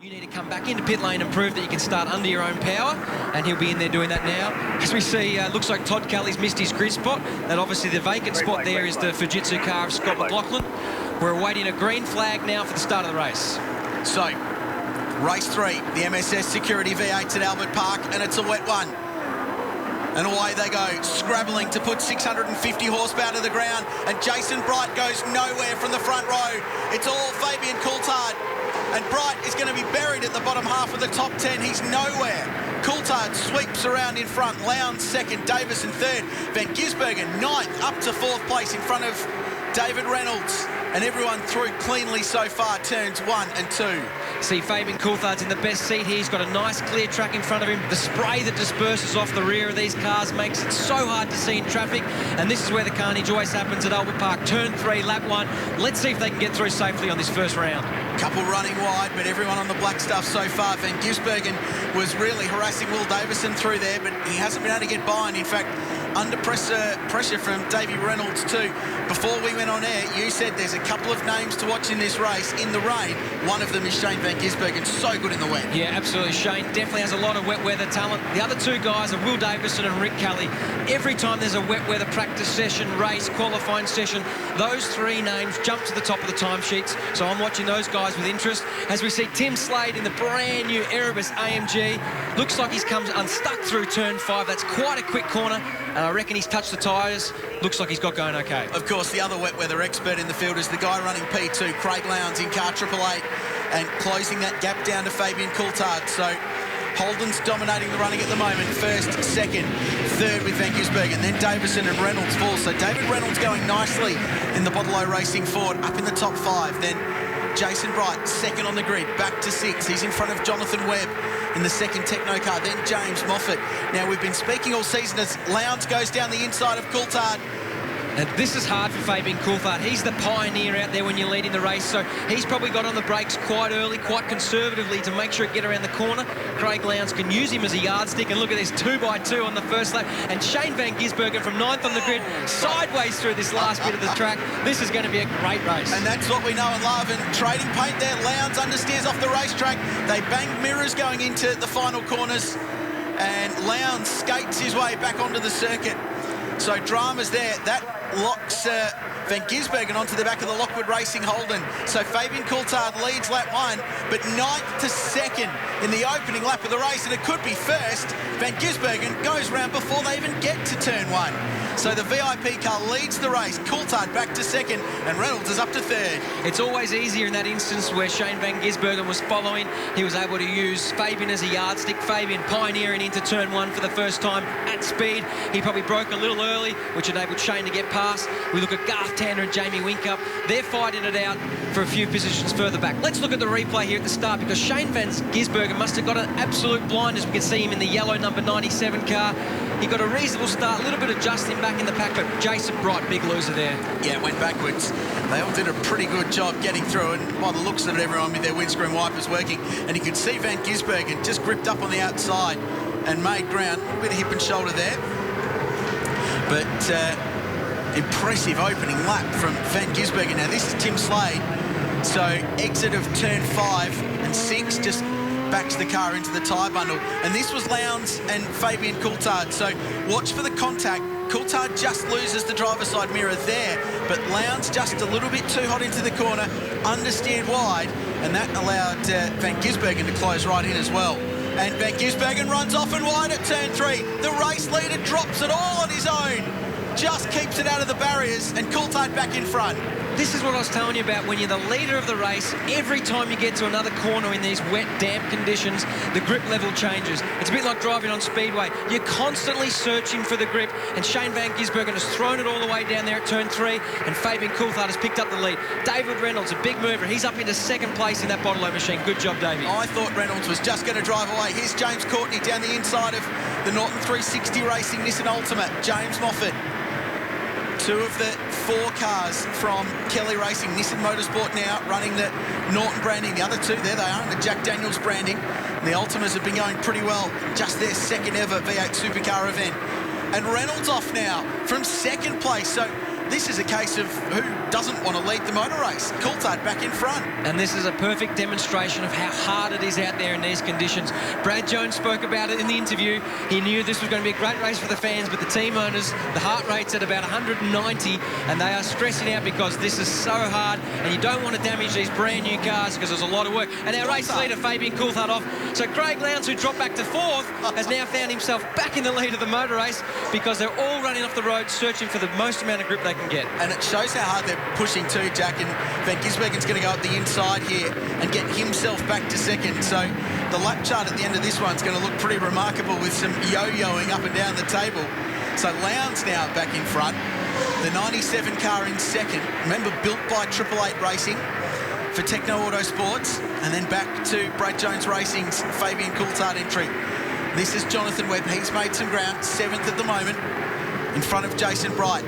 You need to come back into pit lane and prove that you can start under your own power, and he'll be in there doing that now. As we see, looks like Todd Kelly's missed his grid spot, and obviously the vacant spot there is the Fujitsu car of Scott McLaughlin. We're awaiting a green flag now for the start of the race. So, race 3, the MSS Security V8s at Albert Park, and it's a wet one. And away they go, scrabbling to put 650 horsepower to the ground, and Jason Bright goes nowhere from the front row. It's all Fabian Coulthard. And Bright is going to be buried at the bottom half of the top 10. He's nowhere. Coulthard sweeps around in front. Lowndes second, Davison third. Van Gisbergen ninth, up to fourth place in front of David Reynolds. And everyone through cleanly so far, turns 1 and 2. See, Fabian Coulthard's in the best seat here. He's got a nice clear track in front of him. The spray that disperses off the rear of these cars makes it so hard to see in traffic. And this is where the carnage always happens at Albert Park. Turn 3, lap 1. Let's see if they can get through safely on this first round. Couple running wide, but everyone on the black stuff so far. Van Gisbergen was really harassing Will Davison through there, but he hasn't been able to get by. And in fact, under pressure from Davey Reynolds too. Before we went on air, you said there's a couple of names to watch in this race in the rain. One of them is Shane Van Gisbergen, so good in the wet. Yeah, absolutely. Shane definitely has a lot of wet weather talent. The other two guys are Will Davison and Rick Kelly. Every time there's a wet weather practice session, race, qualifying session, those three names jump to the top of the timesheets. So I'm watching those guys with interest. As we see Tim Slade in the brand new Erebus AMG. Looks like he's come unstuck through turn 5. That's quite a quick corner. And I reckon he's touched the tyres. Looks like he's got going okay. Of course, the other wet weather expert in the field is the guy running P2, Craig Lowndes in car 888, and closing that gap down to Fabian Coulthard. So Holden's dominating the running at the moment. First, second, third with Van Gisbergen. Then Davison and Reynolds fall. So David Reynolds going nicely in the Bottle Racing Ford, up in the top 5. Then Jason Bright, second on the grid, back to 6. He's in front of Jonathan Webb in the second Techno car. Then James Moffat. Now, we've been speaking all season as Lowndes goes down the inside of Coulthard. And this is hard for Fabian Coulthard. He's the pioneer out there when you're leading the race, so he's probably got on the brakes quite early, quite conservatively to make sure it get around the corner. Craig Lowndes can use him as a yardstick, and look at this 2x2 on the first lap. And Shane Van Gisbergen from 9th on the grid, sideways through this last bit of the track. This is going to be a great race. And that's what we know and love. And trading paint there, Lowndes understeers off the racetrack. They banged mirrors going into the final corners, and Lowndes skates his way back onto the circuit. So drama's there. That locks Van Gisbergen onto the back of the Lockwood Racing Holden. So Fabian Coulthard leads lap 1, but 9th to 2nd in the opening lap of the race, and it could be first. Van Gisbergen goes round before they even get to turn 1. So the VIP car leads the race. Coulthard back to 2nd, and Reynolds is up to 3rd. It's always easier in that instance where Shane Van Gisbergen was following. He was able to use Fabian as a yardstick. Fabian pioneering into turn 1 for the first time at speed. He probably broke a little early, which enabled Shane to get past. We look at Garth Tander and Jamie Winkup. They're fighting it out for a few positions further back. Let's look at the replay here at the start, because Shane Van Gisbergen must have got an absolute blindness. We can see him in the yellow number 97 car. He got a reasonable start, a little bit adjusting back in the pack, but Jason Bright, big loser there. Yeah, went backwards. They all did a pretty good job getting through, and by the looks of it, everyone with their windscreen wipers working. And you could see Van Gisbergen just gripped up on the outside and made ground. A little bit of hip and shoulder there. But impressive opening lap from Van Gisbergen. Now, this is Tim Slade. So exit of turn 5 and 6, just backs the car into the tyre bundle. And this was Lowndes and Fabian Coulthard. So watch for the contact. Coulthard just loses the driver's side mirror there, but Lowndes just a little bit too hot into the corner, understeered wide, and that allowed Van Gisbergen to close right in as well. And Van Gisbergen runs off and wide at turn 3. The race leader drops it all on his own. Just keeps it out of the barriers, and Coulthard back in front. This is what I was telling you about. When you're the leader of the race, every time you get to another corner in these wet, damp conditions, the grip level changes. It's a bit like driving on speedway. You're constantly searching for the grip, and Shane Van Gisbergen has thrown it all the way down there at turn 3, and Fabian Coulthard has picked up the lead. David Reynolds, a big mover. He's up into 2nd place in that Bottle machine. Good job, Davey. I thought Reynolds was just going to drive away. Here's James Courtney down the inside of the Norton 360 Racing Nissan Ultimate. James Moffat. 2 of the 4 cars from Kelly Racing, Nissan Motorsport now running the Norton branding. The other 2, there they are, the Jack Daniels branding. The Ultimas have been going pretty well. Just their 2nd ever V8 Supercar event. And Reynolds off now from 2nd place. So this is a case of who doesn't want to lead the motor race. Coulthard back in front. And this is a perfect demonstration of how hard it is out there in these conditions. Brad Jones spoke about it in the interview. He knew this was going to be a great race for the fans, but the team owners, the heart rate's at about 190, and they are stressing out because this is so hard, and you don't want to damage these brand new cars because there's a lot of work. And our race leader, Fabian Coulthard, off. So Craig Lowndes, who dropped back to fourth, has now found himself back in the lead of the motor race because they're all running off the road searching for the most amount of grip they can get. And it shows how hard they're pushing too, Jack, and Van Gisbergen's going to go up the inside here and get himself back to second. So the lap chart at the end of this one's going to look pretty remarkable with some yo-yoing up and down the table. So Lowndes now back in front. The 97 car in second. Remember, built by 888 Racing for Techno Autosports. And then back to Brad Jones Racing's Fabian Coulthard entry. This is Jonathan Webb. He's made some ground, 7th at the moment, in front of Jason Bright.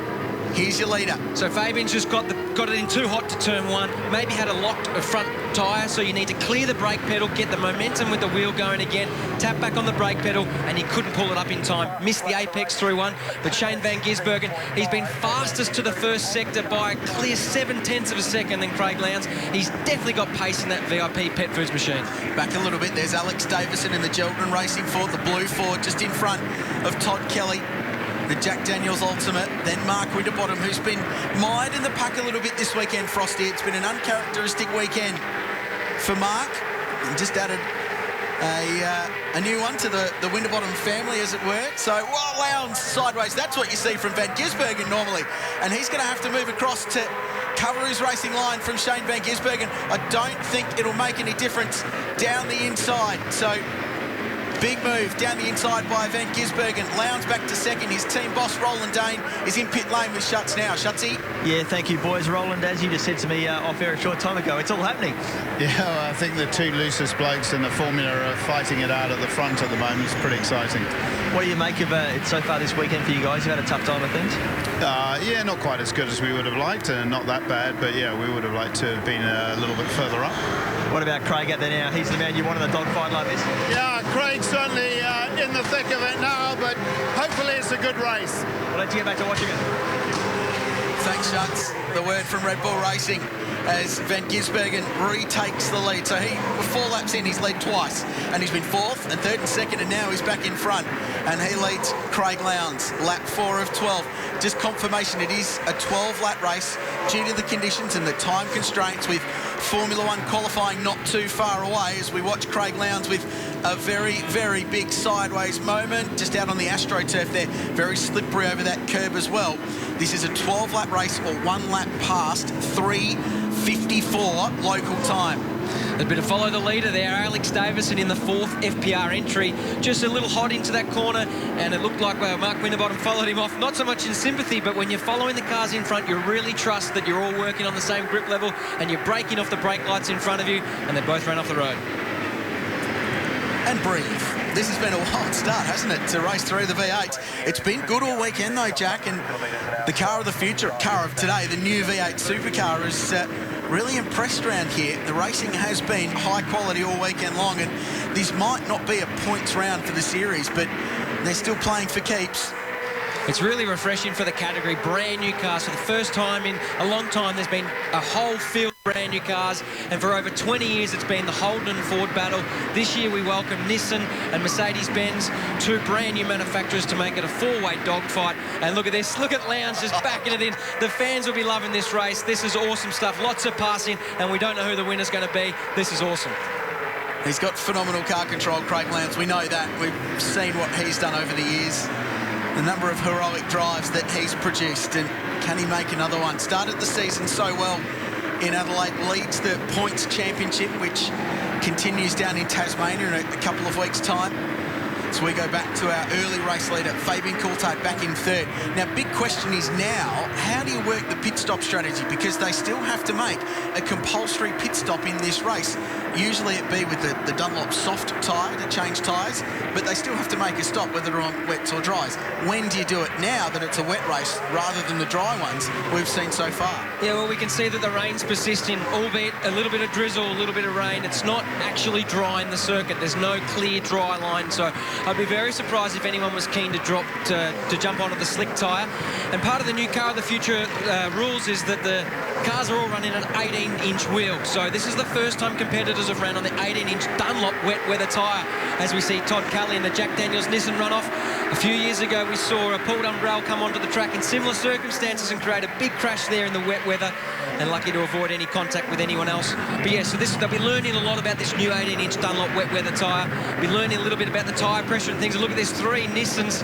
Here's your leader. So Fabian's just got it in too hot to turn one. Maybe had a locked front tyre, so you need to clear the brake pedal, get the momentum with the wheel going again, tap back on the brake pedal, and he couldn't pull it up in time. Missed the apex through one, but Shane Van Gisbergen, he's been fastest to the first sector by a clear 0.7 of a second than Craig Lowndes. He's definitely got pace in that VIP Pet Foods machine. Back a little bit, there's Alex Davison in the Gelton Racing Ford, the blue Ford, just in front of Todd Kelly, the Jack Daniels Ultimate. Then Mark Winterbottom, who's been mired in the pack a little bit this weekend, Frosty. It's been an uncharacteristic weekend for Mark, and just added a new one to the Winterbottom family, as it were. So, Lowndes sideways, that's what you see from Van Gisbergen normally, and he's going to have to move across to cover his racing line from Shane Van Gisbergen. I don't think it'll make any difference down the inside. So big move down the inside by Van Gisbergen. Lowndes back to second. His team boss, Roland Dane, is in pit lane with Shuts now. Shutsy? Yeah, thank you, boys. Roland, as you just said to me off air a short time ago, it's all happening. Yeah, well, I think the two loosest blokes in the formula are fighting it out at the front at the moment. It's pretty exciting. What do you make of it so far this weekend for you guys? You had a tough time of things? Yeah, not quite as good as we would have liked, and not that bad, but yeah, we would have liked to have been a little bit further up. What about Craig out there now? He's the man you want in the dogfight like this? Yeah, Craig's certainly in the thick of it now, but hopefully it's a good race. We'll let you get back to watching it. Thanks, Shuts. The word from Red Bull Racing as Van Gisbergen retakes the lead. So he, 4 laps in, he's led twice, and he's been 4th and 3rd and 2nd, and now he's back in front, and he leads Craig Lowndes, lap 4 of 12. Just confirmation it is a 12-lap race due to the conditions and the time constraints, with Formula One qualifying not too far away, as we watch Craig Lowndes with a very, very big sideways moment just out on the AstroTurf there. Very slippery over that curb as well. This is a 12-lap race, or 1 lap past 3:54 local time. A bit of follow the leader there, Alex Davison in the 4th FPR entry. Just a little hot into that corner, and it looked like Mark Winterbottom followed him off. Not so much in sympathy, but when you're following the cars in front, you really trust that you're all working on the same grip level, and you're braking off the brake lights in front of you, and they both ran off the road. And breathe. This has been a wild start, hasn't it, to race through the V8s. It's been good all weekend, though, Jack, and the car of the future, car of today, the new V8 Supercar, is really impressed around here. The racing has been high quality all weekend long, and this might not be a points round for the series, but they're still playing for keeps. It's really refreshing for the category. Brand new cars. For the first time in a long time, there's been a whole field of brand new cars, and for over 20 years it's been the Holden and Ford battle. This year we welcome Nissan and Mercedes-Benz, 2 brand new manufacturers, to make it a 4-way dogfight. And look at this, look at Lowndes just backing it in. The fans will be loving this race. This is awesome stuff. Lots of passing, and we don't know who the winner's going to be. This is awesome. He's got phenomenal car control, Craig Lowndes. We know that. We've seen what he's done over the years. The number of heroic drives that he's produced, and can he make another one? Started the season so well in Adelaide, leads the points championship, which continues down in Tasmania in a couple of weeks' time. So we go back to our early race leader, Fabian Coulthard, back in 3rd. Now, big question is now, how do you work the pit stop strategy? Because they still have to make a compulsory pit stop in this race. Usually it be with the Dunlop soft tyre to change tyres, but they still have to make a stop whether they're on wets or dries. When do you do it? Now that it's a wet race rather than the dry ones we've seen so far. Yeah, well, we can see that the rain's persisting, albeit a little bit of drizzle, a little bit of rain. It's not actually dry in the circuit. There's no clear dry line, so I'd be very surprised if anyone was keen to jump onto the slick tyre. And part of the new Car of the Future rules is that the cars are all running an 18-inch wheel. So this is the first time competitors have ran on the 18-inch Dunlop wet weather tyre, as we see Todd Kelly and the Jack Daniels Nissan run off. A few years ago, we saw a Paul Dumbrell come onto the track in similar circumstances and create a big crash there in the wet weather, and lucky to avoid any contact with anyone else. But yeah, so they'll be learning a lot about this new 18-inch Dunlop wet weather tyre. Be learning a little bit about the tyre pressure and things. And look at this, 3 Nissans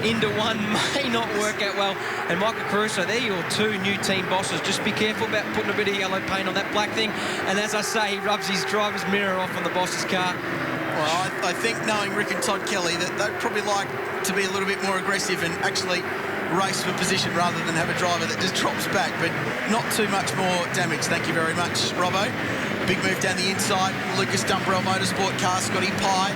into one may not work out well. And Michael Caruso, they're your 2 new team bosses. Just be careful about putting a bit of yellow paint on that black thing. And as I say, he rubs his driver's mirror off on the boss's car. Well, I think knowing Rick and Todd Kelly, that they'd probably like to be a little bit more aggressive and actually race for position rather than have a driver that just drops back, but not too much more damage. Thank you very much, Robbo. Big move down the inside. Lucas Dumbrell Motorsport car, Scotty Pye,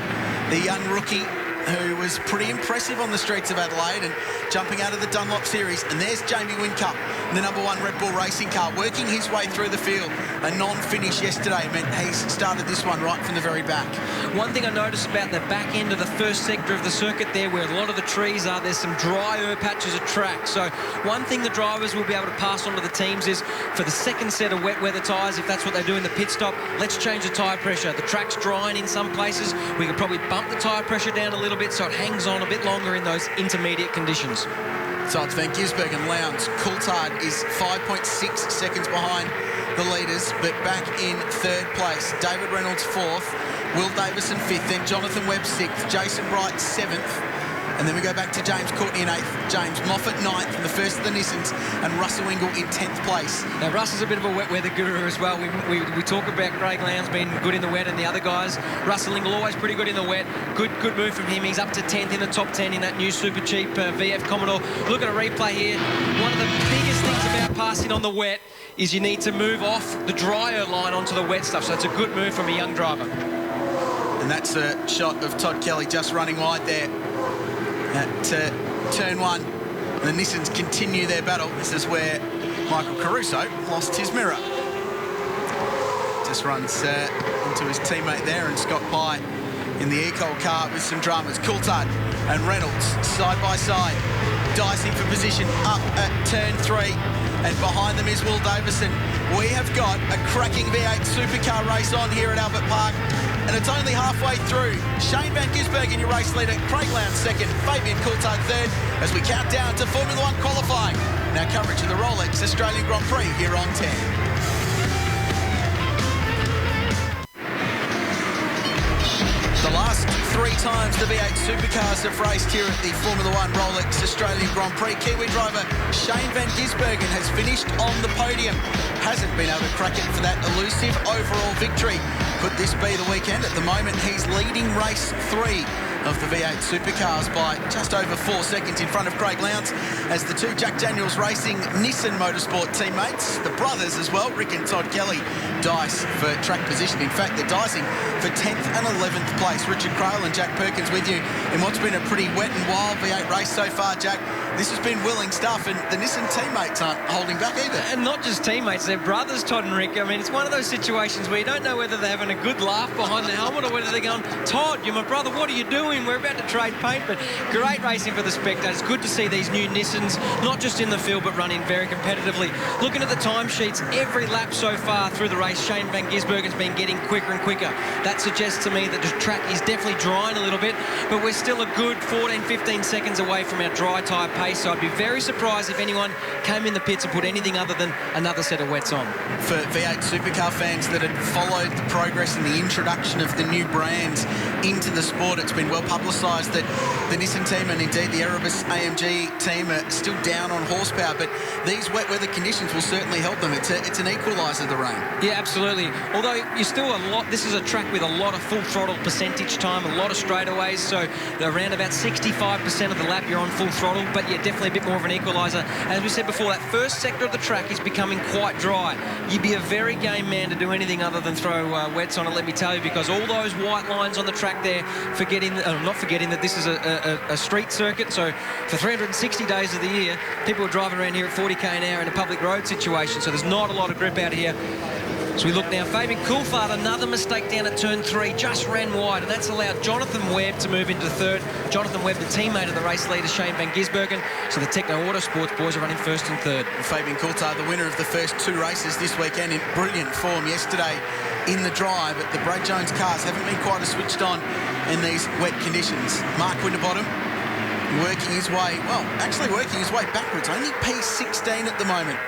the young rookie who was pretty impressive on the streets of Adelaide and jumping out of the Dunlop Series. And there's Jamie Whincup, the #1 Red Bull racing car, working his way through the field. A non-finish yesterday meant he's started this one right from the very back. One thing I noticed about the back end of the first sector of the circuit there, where a lot of the trees are, there's some drier patches of track. So one thing the drivers will be able to pass on to the teams is, for the second set of wet weather tyres, if that's what they do in the pit stop, let's change the tyre pressure. The track's drying in some places. We could probably bump the tyre pressure down a little bit so it hangs on a bit longer in those intermediate conditions. So it's Van Gisbergen and Lowndes. Coulthard is 5.6 seconds behind the leaders, but back in 3rd place. David Reynolds 4th, Will Davison 5th, then Jonathan Webb 6th, Jason Bright 7th, and then we go back to James Courtney in 8th, James Moffat 9th, and the first of the Nissans, and Russell Ingall in 10th place. Now, Russell's a bit of a wet weather guru as well. We talk about Craig Lowndes being good in the wet and the other guys. Russell Ingall always pretty good in the wet. Good move from him. He's up to 10th in the top 10 in that new super cheap VF Commodore. Look at a replay here. One of the biggest things about passing on the wet is you need to move off the drier line onto the wet stuff. So it's a good move from a young driver. And that's a shot of Todd Kelly just running wide there at turn 1. And the Nissans continue their battle. This is where Michael Caruso lost his mirror. Just runs into his teammate there, and Scott Pye in the Ecol car with some dramas. Coulthard and Reynolds side by side, dicing for position up at turn 3. And behind them is Will Davison. We have got a cracking V8 Supercar race on here at Albert Park, and it's only halfway through. Shane Van Gisbergen, your race leader, Craig Lowndes 2nd, Fabian Coulthard 3rd, as we count down to Formula 1 qualifying. Now coverage of the Rolex Australian Grand Prix here on 10. The last 3 times the V8 Supercars have raced here at the Formula 1 Rolex Australian Grand Prix, Kiwi driver Shane Van Gisbergen has finished on the podium. Hasn't been able to crack it for that elusive overall victory. Could this be the weekend? At the moment, he's leading race 3 of the V8 Supercars by just over 4 seconds in front of Craig Lowndes, as the 2 Jack Daniels Racing Nissan Motorsport teammates, the brothers as well, Rick and Todd Kelly, dice for track position. In fact, they're dicing for 10th and 11th place. Richard Craill and Jack Perkins with you in what's been a pretty wet and wild V8 race so far, Jack. This has been willing stuff, and the Nissan teammates aren't holding back either. And not just teammates, they're brothers, Todd and Rick. I mean, it's one of those situations where you don't know whether they're having a good laugh behind the helmet or whether they're going, Todd, you're my brother, what are you doing? We're about to trade paint. But great racing for the spectators. Good to see these new Nissans, not just in the field, but running very competitively. Looking at the timesheets, every lap so far through the race, Shane Van Gisbergen's been getting quicker and quicker. That suggests to me that the track is definitely drying a little bit, but we're still a good 14, 15 seconds away from our dry tyre pace, so I'd be very surprised if anyone came in the pits and put anything other than another set of wets on. For V8 Supercar fans that had followed the progress and the introduction of the new brands into the sport, it's been well publicised that the Nissan team and indeed the Erebus AMG team are still down on horsepower, but these wet weather conditions will certainly help them. It's an equaliser, the rain. Yeah, absolutely. Although you're still this is a track with a lot of full throttle percentage time, a lot of straightaways, so around about 65% of the lap you're on full throttle, but yeah, definitely a bit more of an equaliser. As we said before, that first sector of the track is becoming quite dry. You'd be a very game man to do anything other than throw wets on it, let me tell you, because all those white lines on the track there, not forgetting that this is a street circuit, so for 360 days of the year, people are driving around here at 40k an hour in a public road situation, so there's not a lot of grip out here. So we look now, Fabian Coulthard, another mistake down at turn 3, just ran wide, and that's allowed Jonathan Webb to move into third. Jonathan Webb, the teammate of the race leader, Shane van Gisbergen. So the Techno Autosports boys are running first and third. Fabian Coulthard, the winner of the first 2 races this weekend, in brilliant form yesterday in the drive, but the Brad Jones cars haven't been quite as switched on in these wet conditions. Mark Winterbottom working his way backwards, only P16 at the moment,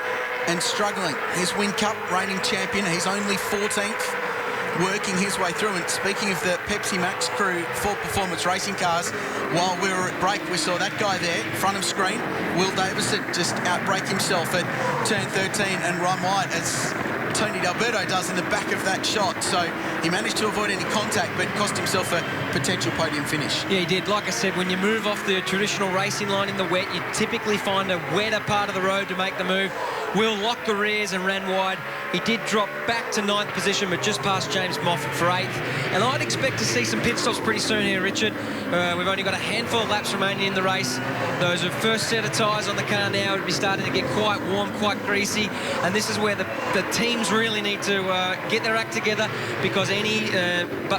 and struggling. His Win Cup reigning champion, he's only 14th, working his way through. And speaking of the Pepsi Max crew for performance racing cars, while we were at break, we saw that guy there, front of screen, Will Davison, just outbrake himself at turn 13 and run wide, as Tony D'Alberto does in the back of that shot. So he managed to avoid any contact, but cost himself a potential podium finish. Yeah, he did. Like I said, when you move off the traditional racing line in the wet, you typically find a wetter part of the road to make the move. Will locked the rears and ran wide. He did drop back to 9th position, but just past James Moffat for 8th. And I'd expect to see some pit stops pretty soon here, Richard. We've only got a handful of laps remaining in the race. Those are first set of tyres on the car now would be starting to get quite warm, quite greasy. And this is where the teams really need to get their act together, because any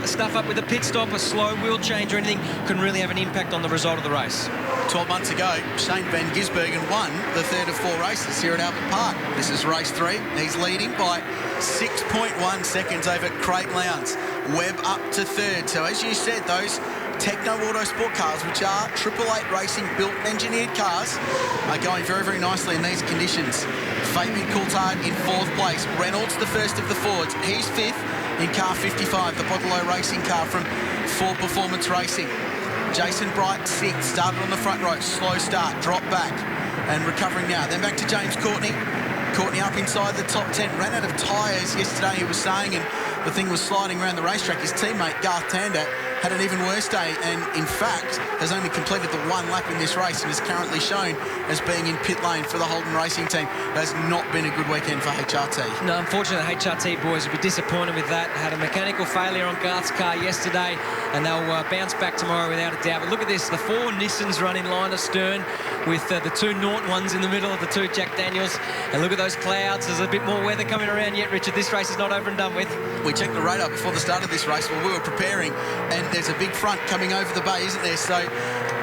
stuff up with a pit stop, a slow wheel change or anything can really have an impact on the result of the race. 12 months ago, Shane van Gisbergen won the third of 4 races here at Albert Park. This is race 3. He's leading by 6.1 seconds over Craig Lowndes. Webb up to third. So as you said, those Techno Autosport cars, which are 888 Racing built and engineered cars, are going very, very nicely in these conditions. Fabian Coulthard in 4th place. Reynolds, the first of the Fords. He's 5th in car 55, the Botolo Racing car from Ford Performance Racing. Jason Bright, 6th, started on the front row, slow start, drop back, and recovering now. Then back to James Courtney. Courtney up inside the top 10, ran out of tyres yesterday, he was saying, and the thing was sliding around the racetrack. His teammate, Garth Tander, had an even worse day, and in fact has only completed the 1 lap in this race and is currently shown as being in pit lane for the Holden Racing team. It has not been a good weekend for HRT. No, unfortunately, the HRT boys will be disappointed with that. Had a mechanical failure on Garth's car yesterday, and they'll bounce back tomorrow without a doubt. But look at this, the 4 Nissans running line astern with the 2 Norton ones in the middle of the 2 Jack Daniels. And look at those clouds. There's a bit more weather coming around yet, Richard. This race is not over and done with. We checked the radar before the start of this race while we were preparing, and there's a big front coming over the bay, isn't there? So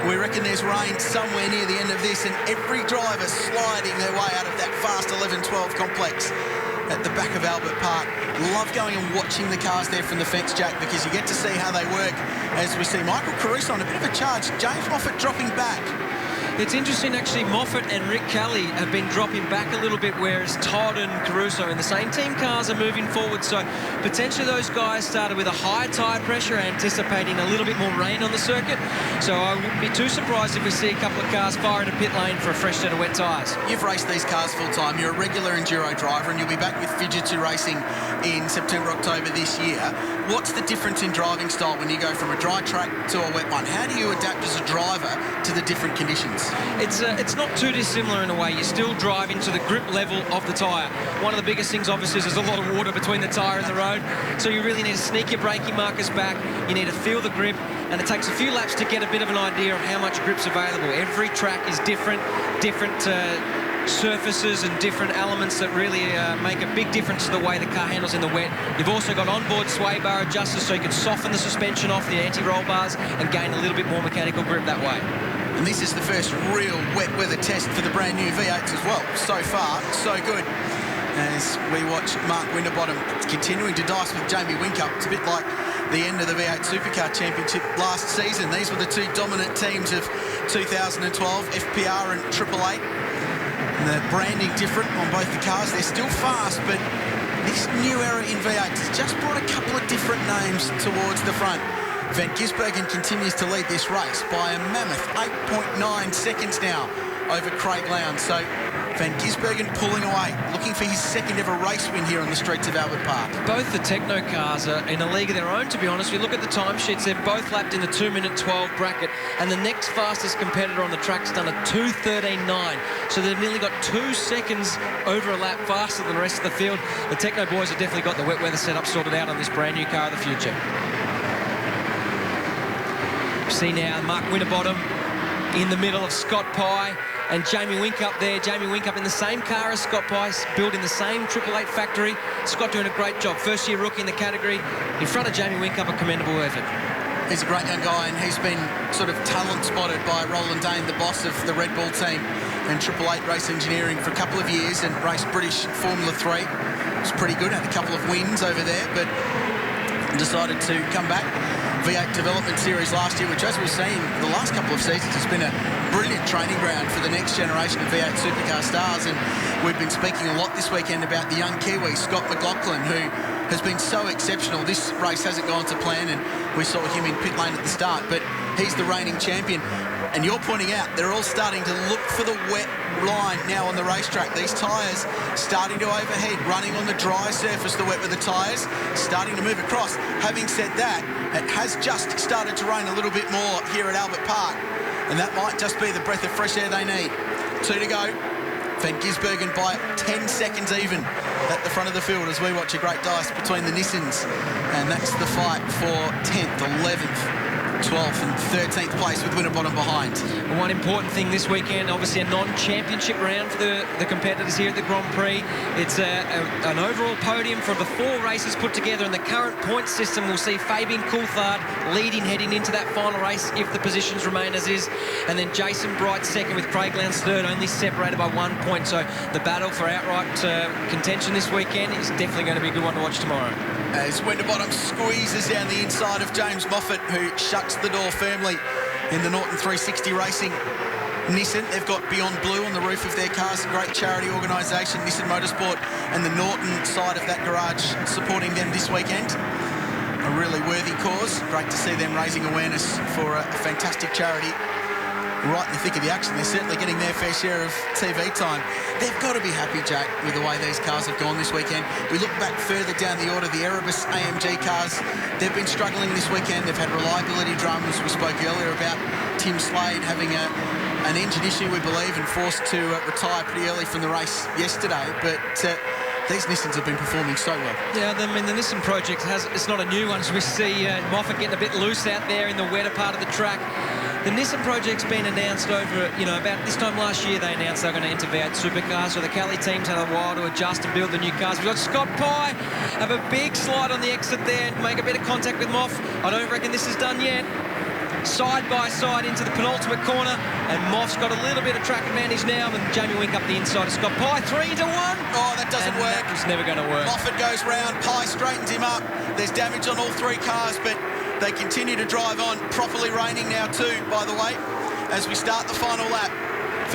we reckon there's rain somewhere near the end of this, and every driver sliding their way out of that fast 11-12 complex at the back of Albert Park. Love going and watching the cars there from the fence, Jack, because you get to see how they work. As we see Michael Caruso on a bit of a charge, James Moffat dropping back. It's interesting, actually, Moffat and Rick Kelly have been dropping back a little bit, whereas Todd and Caruso in the same team cars are moving forward. So potentially those guys started with a high tyre pressure, anticipating a little bit more rain on the circuit. So I wouldn't be too surprised if we see a couple of cars fire into pit lane for a fresh set of wet tyres. You've raced these cars full time. You're a regular enduro driver, and you'll be back with Fujitsu Racing in September, October this year. What's the difference in driving style when you go from a dry track to a wet one? How do you adapt as a driver to the different conditions? It's not too dissimilar in a way. You still drive into the grip level of the tyre. One of the biggest things, obviously, is there's a lot of water between the tyre and the road, so you really need to sneak your braking markers back. You need to feel the grip, and it takes a few laps to get a bit of an idea of how much grip's available. Every track is different surfaces and different elements that really make a big difference to the way the car handles in the wet. You've also got onboard sway bar adjusters, so you can soften the suspension off the anti-roll bars and gain a little bit more mechanical grip that way. And this is the first real wet weather test for the brand new V8s as well. So far, so good. As we watch Mark Winterbottom continuing to dice with Jamie Whincup. It's a bit like the end of the V8 Supercar Championship last season. These were the 2 dominant teams of 2012, FPR and 888. And the branding different on both the cars. They're still fast, but this new era in V8 has just brought a couple of different names towards the front. Van Gisbergen continues to lead this race by a mammoth 8.9 seconds now over Craig Lowndes. So Van Gisbergen pulling away, looking for his second ever race win here on the streets of Albert Park. Both the Techno cars are in a league of their own, to be honest. If you look at the timesheets, they're both lapped in the 2-minute 12 bracket, and the next fastest competitor on the track's done a 2:13.9. So they've nearly got 2 seconds over a lap faster than the rest of the field. The Techno boys have definitely got the wet weather setup sorted out on this brand new car of the future. See now Mark Winterbottom in the middle of Scott Pye and Jamie Whincup there. Jamie Whincup in the same car as Scott Pye, built in the same 888 factory. Scott doing a great job. First year rookie in the category. In front of Jamie Whincup, a commendable effort. He's a great young guy, and he's been sort of talent spotted by Roland Dane, the boss of the Red Bull team and 888 Race Engineering for a couple of years, and raced British Formula 3. It was pretty good, had a couple of wins over there, but decided to come back. V8 Development Series last year, which, as we've seen the last couple of seasons, has been a brilliant training ground for the next generation of V8 Supercar stars. And we've been speaking a lot this weekend about the young Kiwi, Scott McLaughlin, who has been so exceptional. This race hasn't gone to plan, and we saw him in pit lane at the start, but he's the reigning champion. And you're pointing out they're all starting to look for the wet line now on the racetrack. These tyres starting to overheat, running on the dry surface, the wet weather tyres, starting to move across. Having said that, it has just started to rain a little bit more here at Albert Park, and that might just be the breath of fresh air they need. 2 to go. Van Gisbergen by 10 seconds even at the front of the field as we watch a great dice between the Nissans, and that's the fight for 10th, 11th, 12th and 13th place with Winterbottom behind. One important thing this weekend, obviously a non-championship round for the competitors here at the Grand Prix. It's an overall podium for the 4 races put together, and the current point system will see Fabian Coulthard leading heading into that final race if the positions remain as is, and then Jason Bright second with Craig Lowndes third, only separated by 1 point. So the battle for outright contention this weekend is definitely going to be a good one to watch tomorrow. As Winterbottom squeezes down the inside of James Moffat, who shuts the door firmly in the Norton 360 Racing Nissan. They've got Beyond Blue on the roof of their cars, a great charity organisation, Nissan Motorsport, and the Norton side of that garage supporting them this weekend. A really worthy cause. Great to see them raising awareness for a fantastic charity. Right in the thick of the action. They're certainly getting their fair share of TV time. They've got to be happy, Jack, with the way these cars have gone this weekend. We look back further down the order, the Erebus AMG cars, they've been struggling this weekend. They've had reliability dramas. We spoke earlier about Tim Slade having an engine issue, we believe, and forced to retire pretty early from the race yesterday. But these Nissans have been performing so well. Yeah, I mean, the Nissan project it's not a new one. So we see Moffat getting a bit loose out there in the wetter part of the track. The Nissan project's been announced over, about this time last year. They announced they're going to enter V8 Supercars, so the Cali team's had a while to adjust and build the new cars. We've got Scott Pye have a big slide on the exit there, make a bit of contact with Moff. I don't reckon this is done yet. Side by side into the penultimate corner, and Moff's got a little bit of track advantage now, and Jamie Whincup the inside of Scott Pye. 3 to 1. Oh, that doesn't work. That was never going to work. Moffat goes round, Pye straightens him up. There's damage on all 3 cars, but they continue to drive on. Properly raining now too, by the way, as we start the final lap.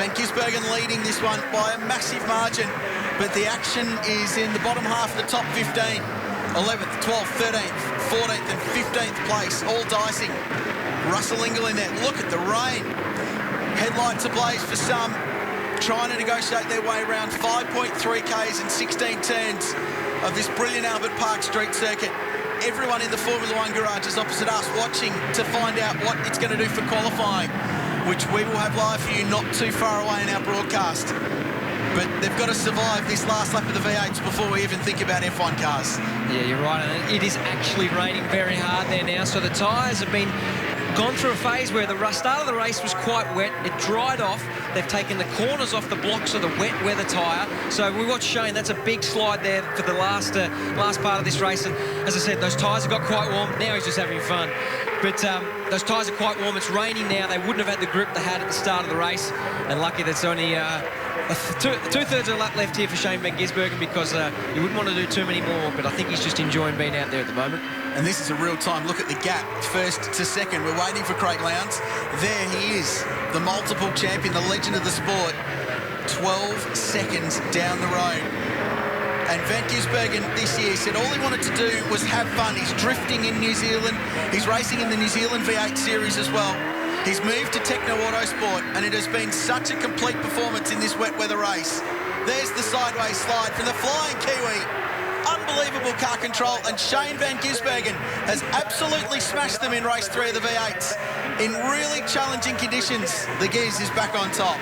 Van Gisbergen leading this one by a massive margin, but the action is in the bottom half of the top 15. 11th, 12th, 13th, 14th and 15th place, all dicing. Russell Ingall in there. Look at the rain. Headlights ablaze for some, trying to negotiate their way around 5.3 Ks and 16 turns of this brilliant Albert Park street circuit. Everyone in the Formula 1 garage is opposite us, watching to find out what it's going to do for qualifying, which we will have live for you not too far away in our broadcast. But they've got to survive this last lap of the V8s before we even think about F1 cars. Yeah, you're right. And it is actually raining very hard there now, so the tyres have been gone through a phase where the start of the race was quite wet. It dried off. They've taken the corners off the blocks of the wet weather tyre. So we watched Shane. That's a big slide there for the last part of this race. And as I said, those tyres have got quite warm. Now he's just having fun. But those tyres are quite warm. It's raining now. They wouldn't have had the grip they had at the start of the race. And lucky that's only two-thirds of a lap left here for Shane Van Gisbergen, because you wouldn't want to do too many more. But I think he's just enjoying being out there at the moment. And this is a real-time look at the gap, first to second. We're waiting for Craig Lowndes. There he is, the multiple champion, the legend of the sport, 12 seconds down the road. And Van Gisbergen this year said all he wanted to do was have fun. He's drifting in New Zealand. He's racing in the New Zealand V8 series as well. He's moved to Techno Autosport, and it has been such a complete performance in this wet weather race. There's the sideways slide from the flying Kiwi. Unbelievable car control, and Shane Van Gisbergen has absolutely smashed them in race 3 of the V8s. In really challenging conditions, the Giz is back on top.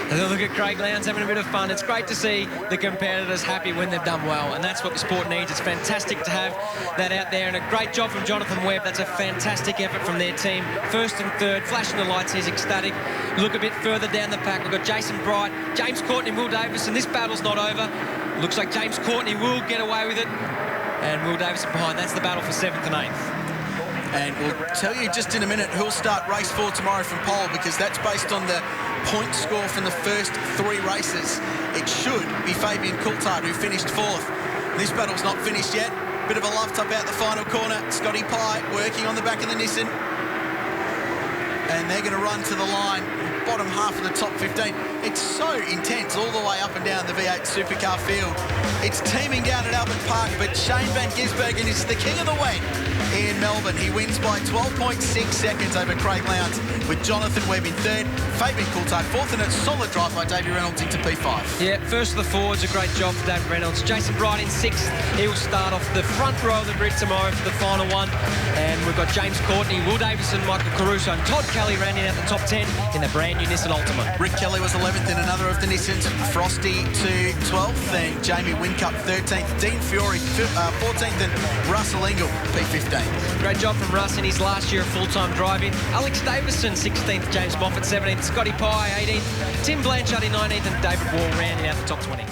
And look at Craig Lowndes having a bit of fun. It's great to see the competitors happy when they've done well, and that's what the sport needs. It's fantastic to have that out there, and a great job from Jonathan Webb. That's a fantastic effort from their team. First and third, flashing the lights. He's ecstatic. Look a bit further down the pack. We've got Jason Bright, James Courtney, Will Davison. This battle's not over. Looks like James Courtney will get away with it, and Will Davison behind. That's the battle for 7th and 8th. And we'll tell you just in a minute who'll start race 4 tomorrow from pole, because that's based on the point score from the first 3 races. It should be Fabian Coulthard, who finished 4th. This battle's not finished yet. Bit of a love tap out the final corner. Scotty Pye working on the back of the Nissan. And they're going to run to the line, bottom half of the top 15. It's so intense all the way up and down the V8 Supercar field. It's teaming down at Albert Park, but Shane Van Gisbergen is the king of the wet in Melbourne. He wins by 12.6 seconds over Craig Lowndes, with Jonathan Webb in 3rd, Fabian Coulthard 4th, and a solid drive by Davey Reynolds into P5. Yeah, first of the forwards, a great job for David Reynolds. Jason Bright in 6th. He'll start off the front row of the grid tomorrow for the final one. And we've got James Courtney, Will Davison, Michael Caruso, and Todd Kelly rounding out the top 10 in the brand new Nissan Altima. Rick Kelly was 11th in another of the Nissans, Frosty to 12th, and Jamie Whincup 13th, Dean Fiore 14th, and Russell Engel P15. Great job from Russ in his last year of full-time driving. Alex Davison 16th, James Moffat 17th, Scotty Pye 18th, Tim Blanchard in 19th, and David Wall rounding out the top 20.